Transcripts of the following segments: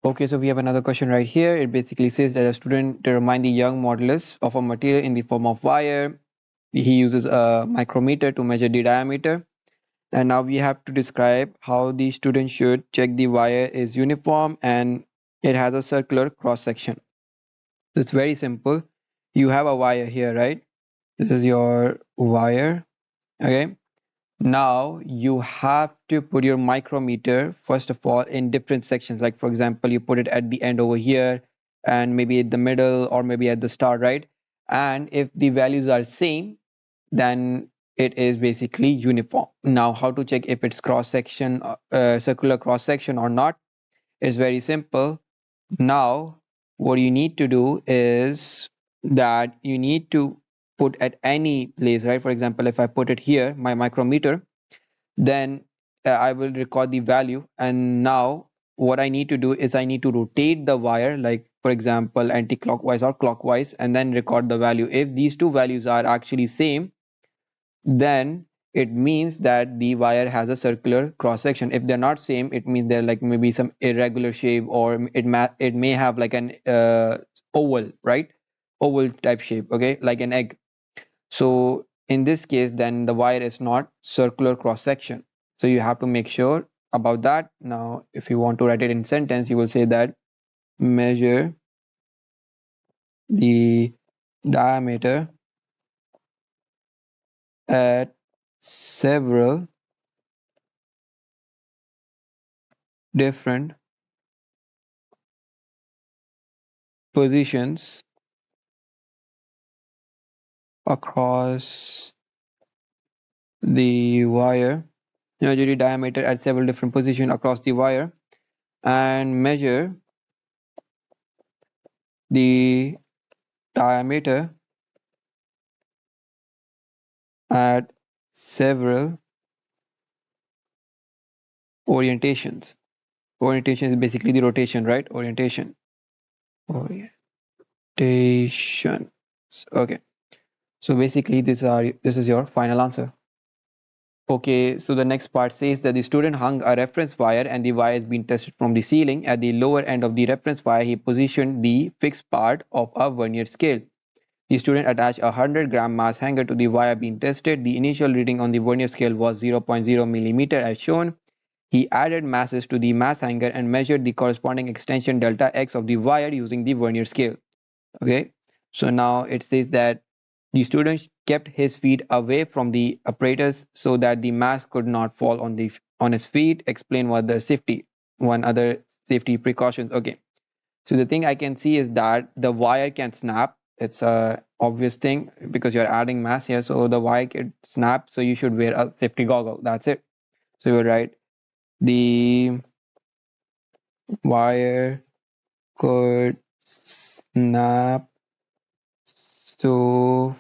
Okay, so we have another question right here. It basically says that a student determine the Young modulus of a material in the form of wire. He uses a micrometer to measure the diameter. And now we have to describe how the student should check the wire is uniform and it has a circular cross section. So it's very simple. You have a wire here, right? This is your wire. Okay. Now you have to put your micrometer first of all in different sections. Like for example, you put it at the end over here and maybe at the middle or maybe at the start, right? And if the values are same, then it is basically uniform. Now, how to check if it's cross section, circular cross section or not? It's very simple. Now, what you need to do is that you need to put at any place, right? For example, if I put it here, my micrometer, then I will record the value. And now what I need to do is I need to rotate the wire, like for example, anti-clockwise or clockwise, and then record the value. If these two values are actually same, then it means that the wire has a circular cross section. If they're not same, it means they're like maybe some irregular shape, or it may have like an oval, right? Oval type shape, okay, like an egg. So in this case, then the wire is not circular cross section. So you have to make sure about that. Now, if you want to write it in sentence, you will say that measure the diameter at several different positions across the wire. Measure the diameter at several different positions across the wire and measure the diameter at several orientations. Orientation is basically the rotation, right? Orientation. Okay. So basically this is your final answer. Okay, so the next part says that the student hung a reference wire and the wire is being tested from the ceiling. At the lower end of the reference wire, he positioned the fixed part of a vernier scale. The student attached a 100-gram mass hanger to the wire being tested. The initial reading on the vernier scale was 0.0 millimeter as shown. He added masses to the mass hanger and measured the corresponding extension delta x of the wire using the vernier scale. Okay, so now it says that the student kept his feet away from the apparatus so that the mass could not fall on his feet. Explain one other safety precautions. Okay, so the thing I can see is that the wire can snap. It's a obvious thing because you're adding mass here, so the wire can snap. So you should wear a safety goggle. That's it. So you're right. The wire could snap. So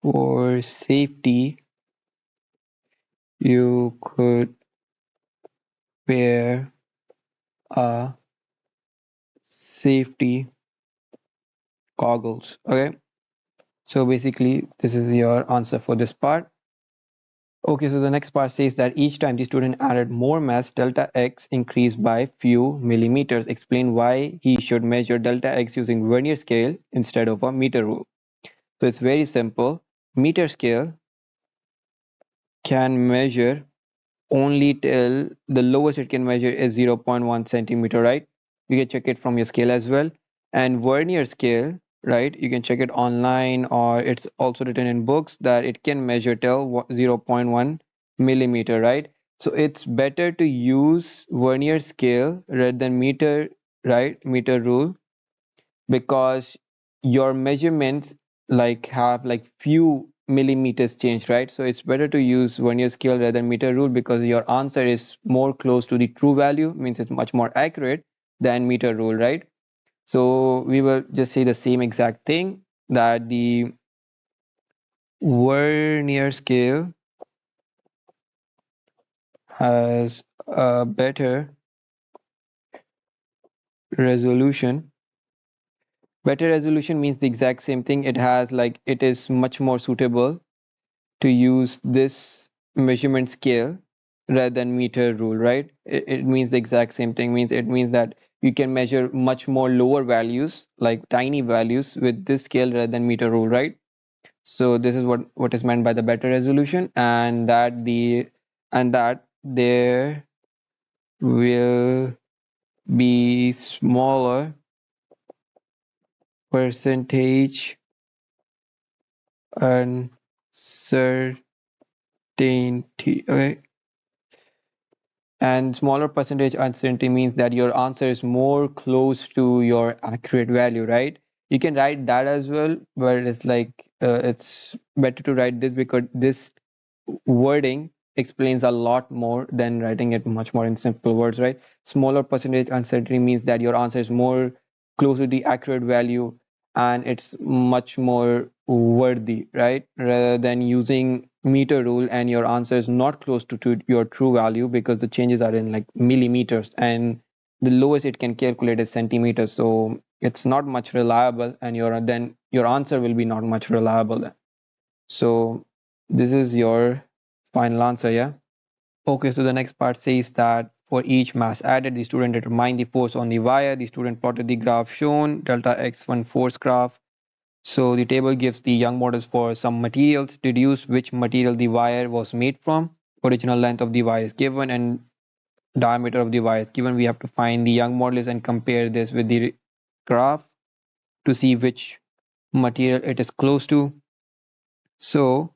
for safety, you could wear a safety goggles. Okay. So basically, this is your answer for this part. Okay, so the next part says that each time the student added more mass, delta x increased by few millimeters. Explain why he should measure delta x using vernier scale instead of a meter rule. So it's very simple. Meter scale can measure only till the lowest it can measure is 0.1 centimeter, right? You can check it from your scale as well. And vernier scale, right? You can check it online, or it's also written in books that it can measure till 0.1 millimeter, right? So it's better to use vernier scale rather than meter, right? Meter rule, because your measurements like have like few millimeters change, right? So it's better to use vernier scale rather than meter rule because your answer is more close to the true value, means it's much more accurate than meter rule, right? So we will just say the same exact thing, that the vernier scale has a better resolution. Better resolution means the exact same thing. It has like, it is much more suitable to use this measurement scale rather than meter rule, right? It means the exact same thing. Means it means that you can measure much more lower values, like tiny values, with this scale rather than meter rule, right? So this is what is meant by the better resolution, and that there will be smaller percentage uncertainty. Okay, and smaller percentage uncertainty means that your answer is more close to your accurate value, right? You can write that as well, but it's like it's better to write this because this wording explains a lot more than writing it much more in simple words, right? Smaller percentage uncertainty means that your answer is more close to the accurate value and it's much more worthy, right? Rather than using meter rule and your answer is not close to your true value because the changes are in like millimeters and the lowest it can calculate is centimeters. So it's not much reliable and your answer will be not much reliable then. So this is your final answer, yeah? Okay, so the next part says that for each mass added, the student determined the force on the wire. The student plotted the graph shown, delta x1 force graph. So the table gives the young models for some materials. Deduce which material the wire was made from. Original length of the wire is given and diameter of the wire is given. We have to find the young modulus and compare this with the graph to see which material it is close to. So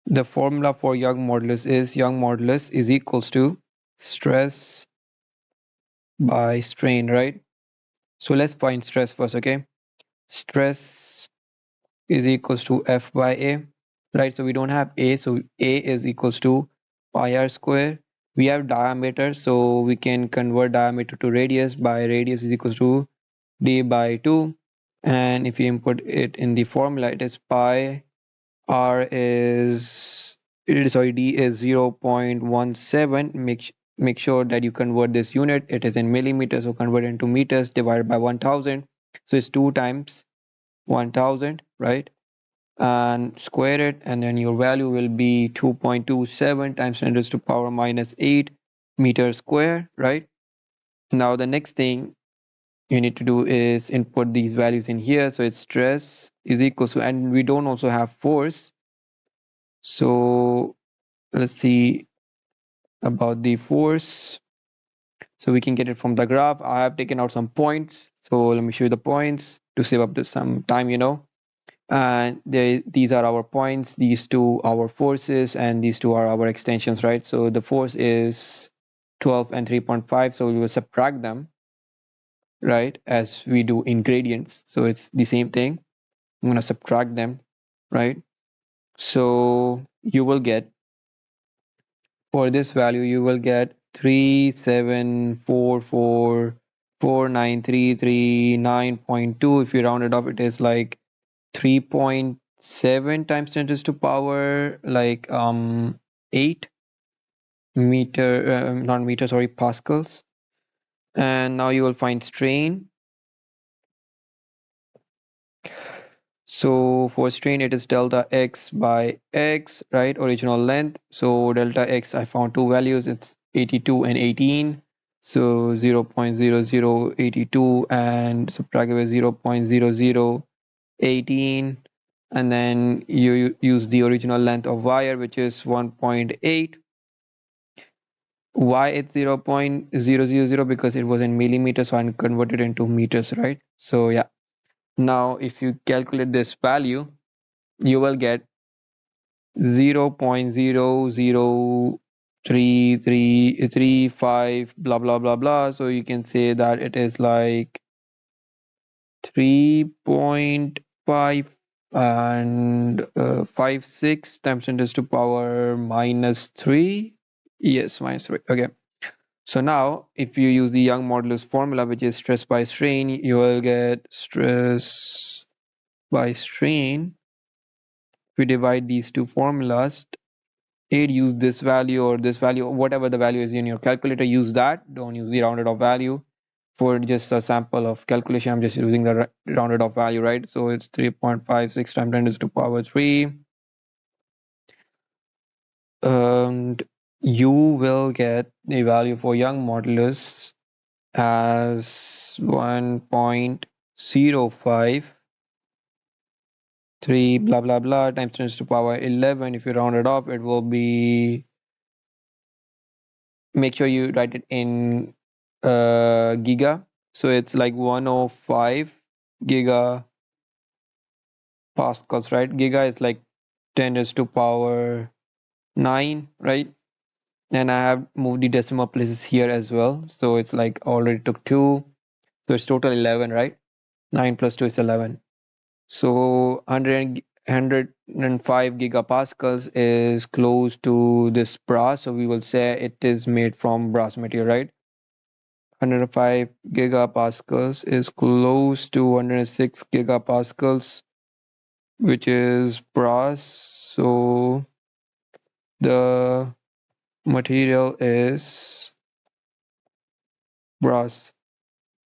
the formula for Young modulus is equals to stress by strain, right? So let's find stress first, okay? Stress is equals to F by A, right? So we don't have A, so A is equals to pi r square. We have diameter, so we can convert diameter to radius by radius is equals to D by 2. And if you input it in the formula, it is pi R is sorry, D is 0.17. Make sure that you convert this unit. It is in millimeters, so convert it into meters divided by 1000. So it's 2 times 1000, right? And square it, and then your value will be 2.27 times 10 raised to power minus 8 meters square, right? Now the next thing you need to do is input these values in here. So it's stress is equal to, and we don't also have force. So let's see about the force. So we can get it from the graph. I have taken out some points. So let me show you the points to save up some time. And these are our points. These two our forces and these two are our extensions, right? So the force is 12 and 3.5. So we will subtract them, right? As we do in gradients. So it's the same thing. I'm going to subtract them, right? So you will get, for this value, you will get 3744493339.2. If you round it off, it is like 3.7 times 10 raised to power like 8 meter, not meter, sorry, pascals. And now you will find strain. So for strain, it is delta x by x, right? Original length. So delta x, I found two values. It's 82 and 18. So 0.0082 and subtract it with 0.0018. And then you use the original length of wire, which is 1.8. Why it's 0.000? Because it was in millimeters, so I converted into meters, right? So yeah. Now, if you calculate this value, you will get 0.0033335 blah blah blah blah. So you can say that it is like 3.5 and 56 times 10 raised to power minus 3. Yes, minus 3. Okay. So now if you use the Young modulus formula, which is stress by strain, you will get stress by strain. If we divide these two formulas, use this value or this value, whatever the value is in your calculator, use that. Don't use the rounded off value. For just a sample of calculation, I'm just using the rounded off value, right? So it's 3.56 times 10 raised to power 3. And you will get the value for Young modulus as 1.05 3 blah blah blah times 10 to the power 11. If you round it up, it will be, make sure you write it in giga. So it's like 105 giga pascals, right? Giga is like 10 raised to power 9, right? And I have moved the decimal places here as well. So it's like already took 2. So it's total 11, right? 9 plus 2 is 11. So 105 gigapascals is close to this brass. So we will say it is made from brass material, right? 105 gigapascals is close to 106 gigapascals, which is brass. So the material is brass.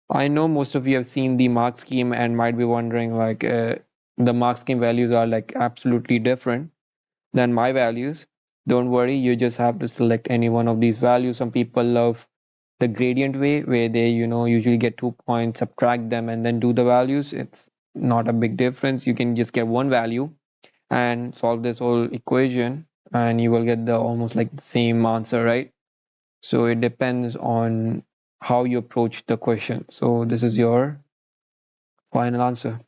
I know most of you have seen the mark scheme and might be wondering like the mark scheme values are like absolutely different than my values. Don't worry, you just have to select any one of these values. Some people love the gradient way where they, usually get 2 points, subtract them, and then do the values. It's not a big difference. You can just get one value and solve this whole equation, and you will get the almost like the same answer, right? So it depends on how you approach the question. So this is your final answer.